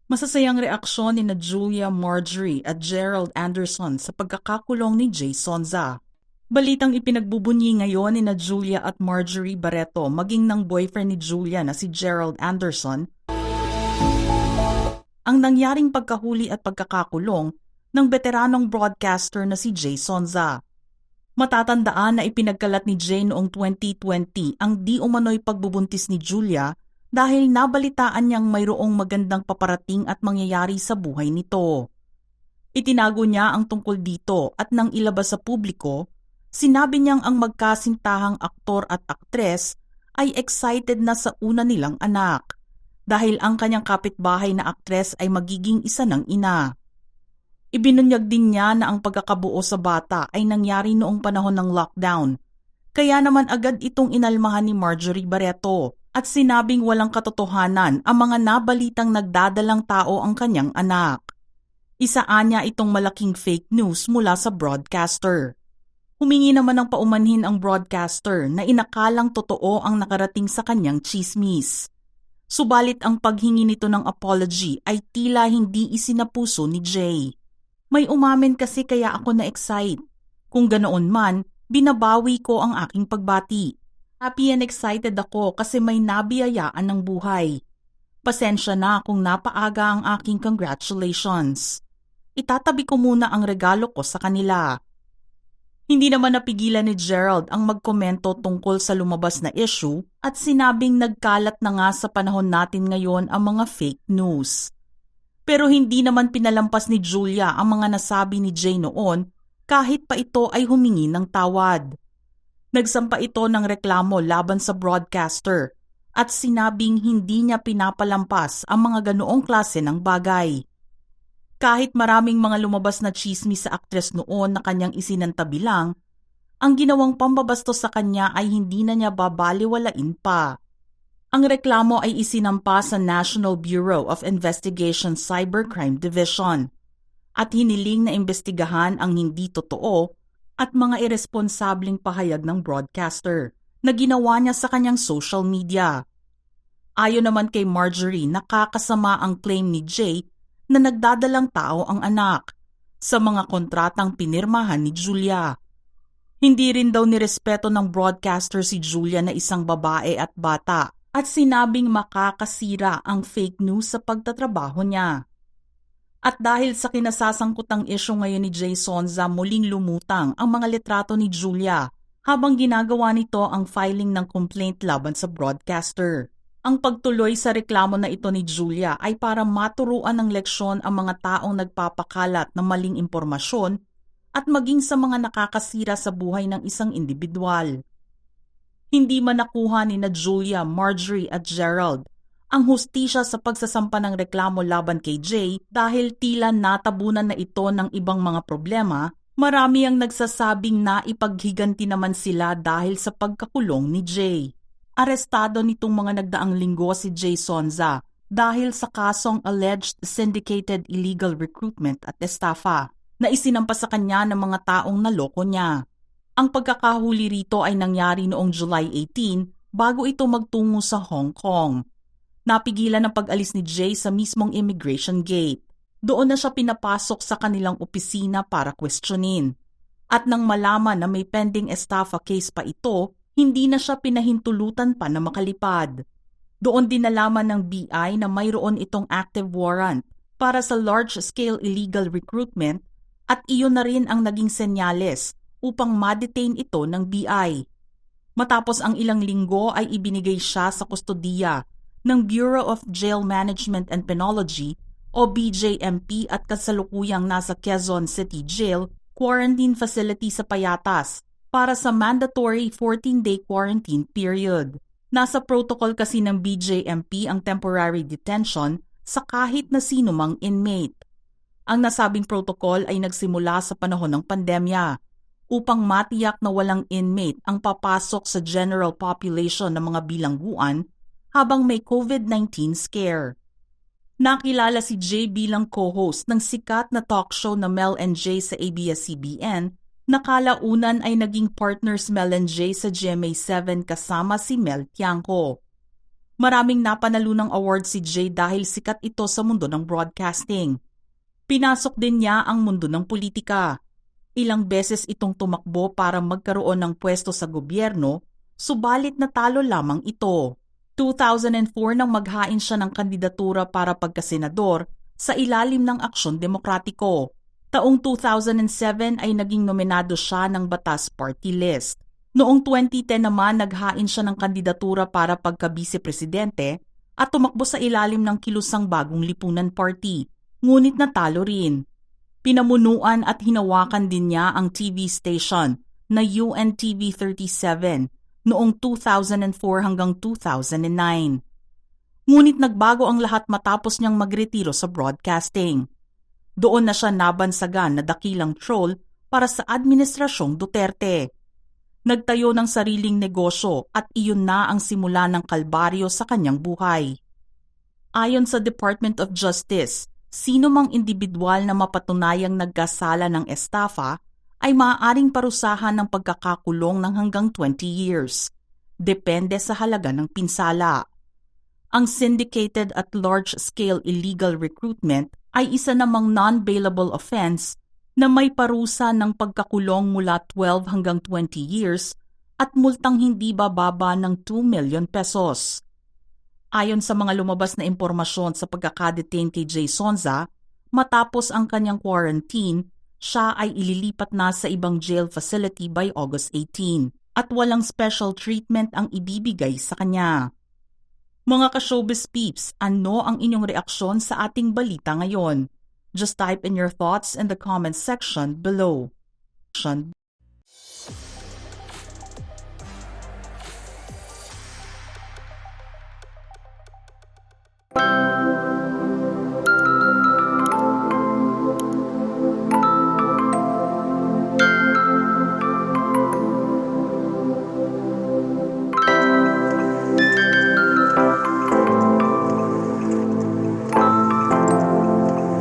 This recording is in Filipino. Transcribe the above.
Masasayang reaksyon ni Julia, Marjorie at Gerald Anderson sa pagkakakulong ni Jay Sonza. Balitang ipinagbubunyi ngayon ni Julia at Marjorie Barreto maging ng boyfriend ni Julia na si Gerald Anderson ang nangyaring pagkahuli at pagkakakulong ng veteranong broadcaster na si Jay Sonza. Matatandaan na ipinagkalat ni Jay noong 2020 ang di umano'y pagbubuntis ni Julia dahil nabalitaan niyang mayroong magandang paparating at mangyayari sa buhay nito. Itinago niya ang tungkol dito at nang ilabas sa publiko, sinabi niyang ang magkasintahang aktor at aktres ay excited na sa una nilang anak dahil ang kanyang kapitbahay na aktres ay magiging isa ng ina. Ibinunyag din niya na ang pagkakabuo sa bata ay nangyari noong panahon ng lockdown, kaya naman agad itong inalmahan ni Marjorie Barreto at sinabing walang katotohanan ang mga nabalitang nagdadalang tao ang kanyang anak. Isaan niya itong malaking fake news mula sa broadcaster. Humingi naman ng paumanhin ang broadcaster na inakalang totoo ang nakarating sa kanyang chismis. Subalit ang paghingi nito ng apology ay tila hindi isinapuso ni Jay. May umamin kasi kaya ako na-excite. Kung ganoon man, binabawi ko ang aking pagbati. Happy and excited ako kasi may nabiyayaan ng buhay. Pasensya na kung napaaga ang aking congratulations. Itatabi ko muna ang regalo ko sa kanila. Hindi naman napigilan ni Gerald ang magkomento tungkol sa lumabas na issue at sinabing nagkalat na nga sa panahon natin ngayon ang mga fake news. Pero hindi naman pinalampas ni Julia ang mga nasabi ni Jay noon kahit pa ito ay humingi ng tawad. Nagsampa ito ng reklamo laban sa broadcaster at sinabing hindi niya pinapalampas ang mga ganoong klase ng bagay. Kahit maraming mga lumabas na chismis sa aktres noon na kanyang isinantabi lang, ang ginawang pambabastos sa kanya ay hindi na niya babaliwalain pa. Ang reklamo ay isinampa sa National Bureau of Investigation Cybercrime Division at hiniling na imbestigahan ang hindi totoo at mga irresponsableng pahayag ng broadcaster na ginawa niya sa kanyang social media. Ayon naman kay Marjorie, nakakasama ang claim ni Jay na nagdadalang tao ang anak sa mga kontratang pinirmahan ni Julia. Hindi rin daw nirespeto ng broadcaster si Julia na isang babae at bata at sinabing makakasira ang fake news sa pagtatrabaho niya. At dahil sa kinasasangkutang issue ngayon ni Jay Sonza, muling lumutang ang mga litrato ni Julia habang ginagawa nito ang filing ng complaint laban sa broadcaster. Ang pagtuloy sa reklamo na ito ni Julia ay para maturuan ng leksyon ang mga taong nagpapakalat ng maling impormasyon at maging sa mga nakakasira sa buhay ng isang individual. Hindi man nakuha ni Julia, Marjorie at Gerald ang hustisya sa pagsasampa ng reklamo laban kay Jay dahil tila natabunan na ito ng ibang mga problema, marami ang nagsasabing na ipaghiganti naman sila dahil sa pagkakulong ni Jay. Arestado nitong mga nagdaang linggo si Jay Sonza dahil sa kasong alleged syndicated illegal recruitment at estafa na isinampa sa kanya ng mga taong naloko niya. Ang pagkakahuli rito ay nangyari noong July 18 bago ito magtungo sa Hong Kong. Napigilan ang pag-alis ni Jay sa mismong immigration gate. Doon na siya pinapasok sa kanilang opisina para questionin. At nang malaman na may pending estafa case pa ito, hindi na siya pinahintulutan pa na makalipad. Doon din nalaman ng BI na mayroon itong active warrant para sa large-scale illegal recruitment at iyon na rin ang naging senyales upang ma-detain ito ng BI. Matapos ang ilang linggo ay ibinigay siya sa kustodiya ng Bureau of Jail Management and Penology o BJMP at kasalukuyang nasa Quezon City Jail Quarantine Facility sa Payatas para sa mandatory 14-day quarantine period. Nasa protocol kasi ng BJMP ang temporary detention sa kahit na sino mang inmate. Ang nasabing protocol ay nagsimula sa panahon ng pandemya upang matiyak na walang inmate ang papasok sa general population ng mga bilangguan habang may COVID-19 scare. Nakilala si Jay bilang co-host ng sikat na talk show na Mel and Jay sa ABS-CBN na kalaunan ay naging partners Mel and Jay sa GMA7 kasama si Mel Tiangco. Maraming napanalunang award si Jay dahil sikat ito sa mundo ng broadcasting. Pinasok din niya ang mundo ng politika. Ilang beses itong tumakbo para magkaroon ng pwesto sa gobyerno, subalit natalo lamang ito. 2004 nang maghain siya ng kandidatura para pagkasenador sa ilalim ng Aksyon Demokratiko. Taong 2007 ay naging nominado siya ng Batas Party List. Noong 2010 naman naghain siya ng kandidatura para pagka-vice-presidente at tumakbo sa ilalim ng kilusang Bagong Lipunan Party, ngunit natalo rin. Pinamunuan at hinawakan din niya ang TV station na UNTV 37 noong 2004 hanggang 2009. Ngunit nagbago ang lahat matapos niyang magretiro sa broadcasting. Doon na siya nabansagan na dakilang troll para sa Administrasyong Duterte. Nagtayo ng sariling negosyo at iyon na ang simula ng kalbaryo sa kanyang buhay. Ayon sa Department of Justice, sino mang indibidwal na mapatunayang nagkasala ng estafa ay maaaring parusahan ng pagkakakulong ng hanggang 20 years. Depende sa halaga ng pinsala. Ang syndicated at large-scale illegal recruitment ay isa namang non-bailable offense na may parusa ng pagkakulong mula 12 hanggang 20 years at multang hindi bababa ng 2 million pesos. Ayon sa mga lumabas na impormasyon sa pagkakadetain kay Jay Sonza, matapos ang kanyang quarantine, siya ay ililipat na sa ibang jail facility by August 18 at walang special treatment ang ibibigay sa kanya. Mga ka-showbiz peeps, ano ang inyong reaksyon sa ating balita ngayon? Just type in your thoughts in the comments section below.